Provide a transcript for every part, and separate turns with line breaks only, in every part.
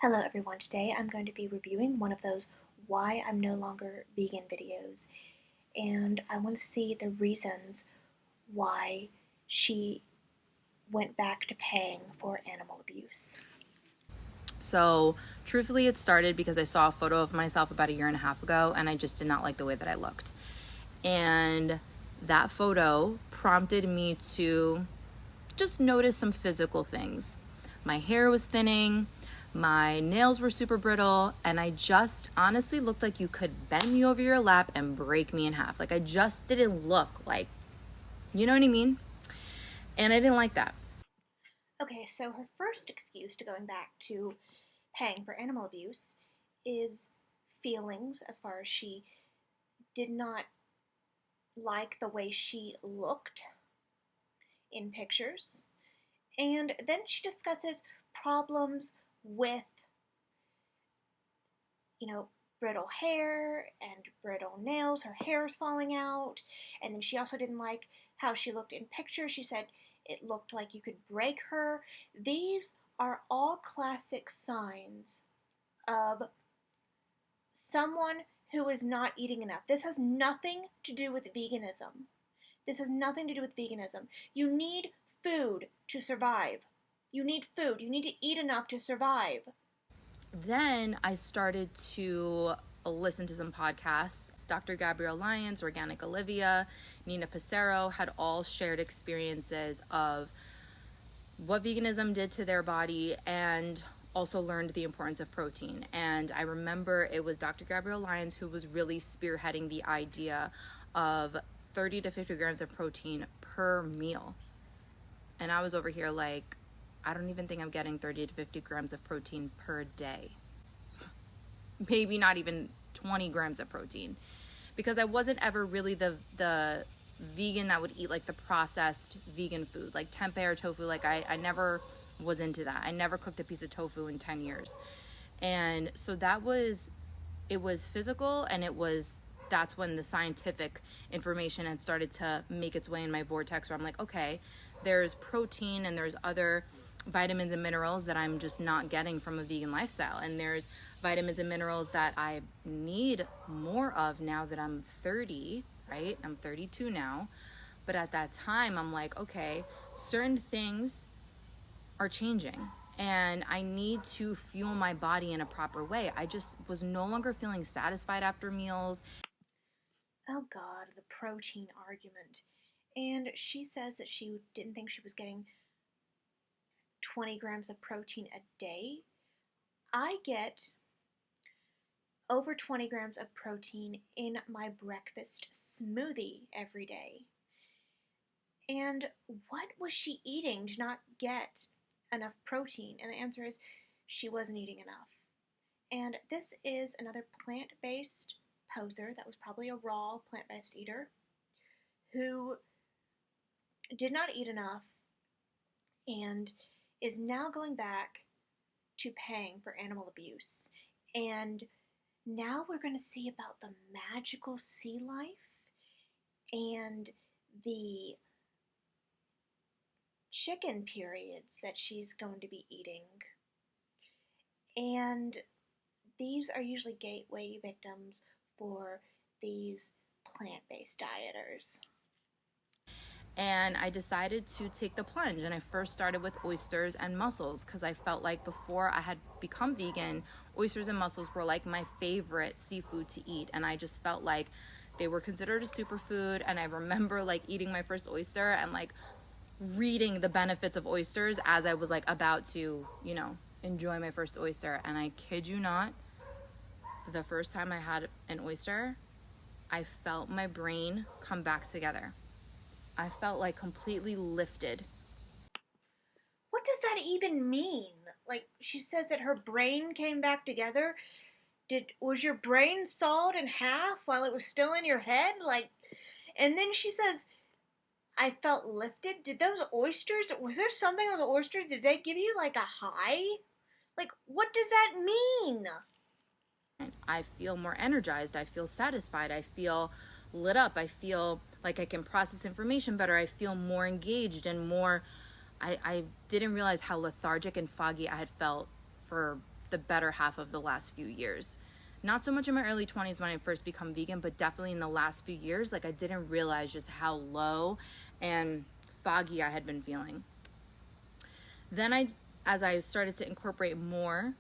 Hello everyone, today I'm going to be reviewing one of those why I'm no longer vegan videos, and I want to see the reasons why she went back to paying for animal abuse.
So truthfully, it started because I saw a photo of myself about a year and a half ago and I just did not like the way that I looked. And that photo prompted me to just notice some physical things. My hair was thinning, my nails were super brittle, and I just honestly looked like you could bend me over your lap and break me in half. Like I just didn't look like, you know what I mean? And I didn't like that.
Okay, so her first excuse to going back to paying for animal abuse is feelings, as far as she did not like the way she looked in pictures. And then she discusses problems with, brittle hair and brittle nails. Her hair is falling out. And then she also didn't like how she looked in pictures. She said it looked like you could break her. These are all classic signs of someone who is not eating enough. This has nothing to do with veganism. This has nothing to do with veganism. You need food to survive. You need food. You need to eat enough to survive.
Then I started to listen to some podcasts. Dr. Gabrielle Lyons, Organic Olivia, Nina Passero had all shared experiences of what veganism did to their body and also learned the importance of protein. And I remember it was Dr. Gabrielle Lyons who was really spearheading the idea of 30 to 50 grams of protein per meal. And I was over here like, I don't even think I'm getting 30 to 50 grams of protein per day. Maybe not even 20 grams of protein. Because I wasn't ever really the vegan that would eat like the processed vegan food, like tempeh or tofu. Like I never was into that. I never cooked a piece of tofu in 10 years. And so it was physical, and that's when the scientific information had started to make its way in my vortex, where I'm like, okay, there's protein and there's other vitamins and minerals that I'm just not getting from a vegan lifestyle. And there's vitamins and minerals that I need more of now that I'm 30, right? I'm 32 now. But at that time, I'm like, okay, certain things are changing and I need to fuel my body in a proper way. I just was no longer feeling satisfied after meals.
Oh God, the protein argument. And she says that she didn't think she was getting 20 grams of protein a day. I get over 20 grams of protein in my breakfast smoothie every day. And what was she eating to not get enough protein? And the answer is she wasn't eating enough. And this is another plant-based poser that was probably a raw plant-based eater who did not eat enough and is now going back to paying for animal abuse. And now we're going to see about the magical sea life and the chicken periods that she's going to be eating. And these are usually gateway victims for these plant-based dieters.
And I decided to take the plunge, and I first started with oysters and mussels because I felt like before I had become vegan, oysters and mussels were like my favorite seafood to eat, and I just felt like they were considered a superfood. And I remember like eating my first oyster and like reading the benefits of oysters as I was like about to, enjoy my first oyster. And I kid you not, the first time I had an oyster, I felt my brain come back together. I felt like completely lifted.
What does that even mean? Like, she says that her brain came back together. Was your brain sawed in half while it was still in your head? Like, and then she says, I felt lifted. Did those oysters, was there something on the oysters? Did they give you like a high? Like, what does that mean?
I feel more energized. I feel satisfied. I feel lit up. I feel like I can process information better. I feel more engaged and more. I didn't realize how lethargic and foggy I had felt for the better half of the last few years. Not so much in my early 20s when I first become vegan, but definitely in the last few years, like I didn't realize just how low and foggy I had been feeling. Then as I started to incorporate more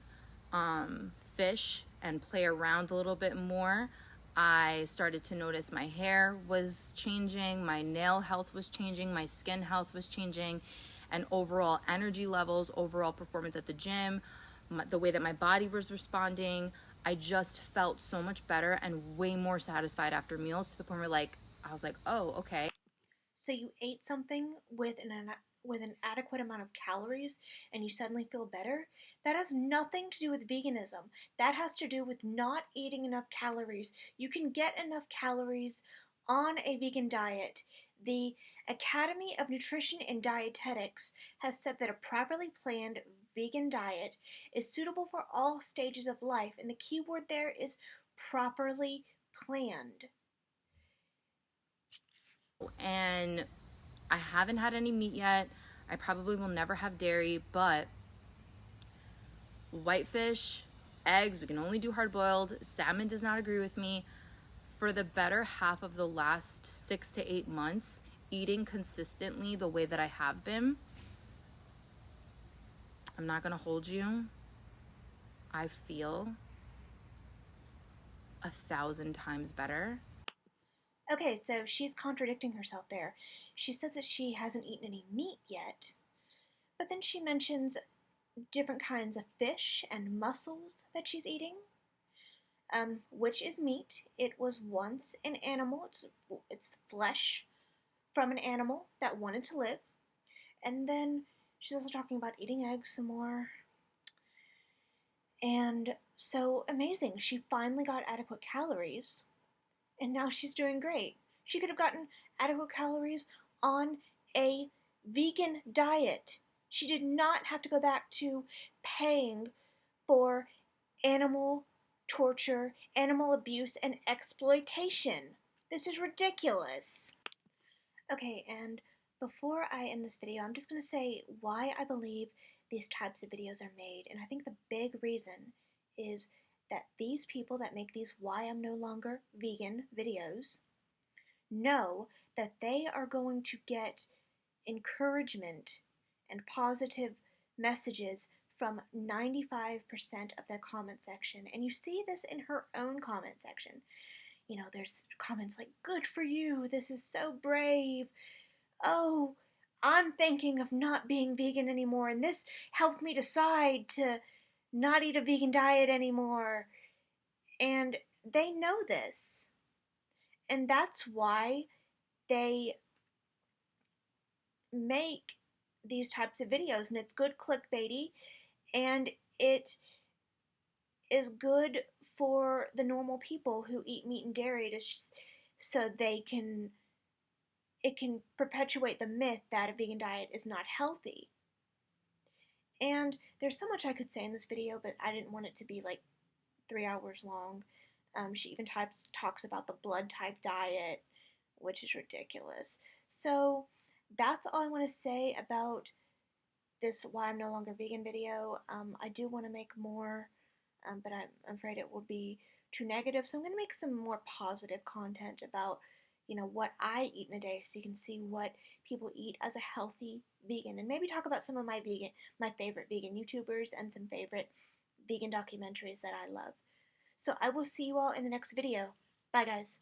fish and play around a little bit more, I started to notice my hair was changing, my nail health was changing, my skin health was changing, and overall energy levels, overall performance at the gym, the way that my body was responding. I just felt so much better and way more satisfied after meals, to the point where I was like, oh, okay.
So you ate something with an adequate amount of calories and you suddenly feel better? That has nothing to do with veganism. That has to do with not eating enough calories. You can get enough calories on a vegan diet. The Academy of Nutrition and Dietetics has said that a properly planned vegan diet is suitable for all stages of life, and the key word there is properly planned.
And I haven't had any meat yet. I probably will never have dairy, but whitefish, eggs, we can only do hard boiled. Salmon does not agree with me. For the better half of the last 6 to 8 months, eating consistently the way that I have been, I'm not gonna hold you, I feel 1,000 times better.
Okay, so she's contradicting herself there. She says that she hasn't eaten any meat yet, but then she mentions different kinds of fish and mussels that she's eating, which is meat. It was once an animal. It's flesh from an animal that wanted to live. And then she's also talking about eating eggs some more. And so amazing. She finally got adequate calories, and now she's doing great. She could have gotten adequate calories on a vegan diet. She did not have to go back to paying for animal torture, animal abuse, and exploitation. This is ridiculous. Okay, and before I end this video, I'm just going to say why I believe these types of videos are made. And I think the big reason is that these people that make these why I'm no longer vegan videos know that they are going to get encouragement and positive messages from 95% of their comment section. And you see this in her own comment section. You know, there's comments like, good for you, this is so brave. Oh, I'm thinking of not being vegan anymore, and this helped me decide to not eat a vegan diet anymore. And they know this. And that's why they make these types of videos. And it's good clickbaity, and it is good for the normal people who eat meat and dairy so it can perpetuate the myth that a vegan diet is not healthy. And there's so much I could say in this video, but I didn't want it to be like 3 hours long. She even talks about the blood type diet, which is ridiculous. So that's all I want to say about this why I'm no longer vegan video. I do want to make more, but I'm afraid it will be too negative. So I'm going to make some more positive content about, you know, what I eat in a day, so you can see what people eat as a healthy vegan, and maybe talk about some of my favorite vegan YouTubers and some favorite vegan documentaries that I love. So I will see you all in the next video. Bye, guys.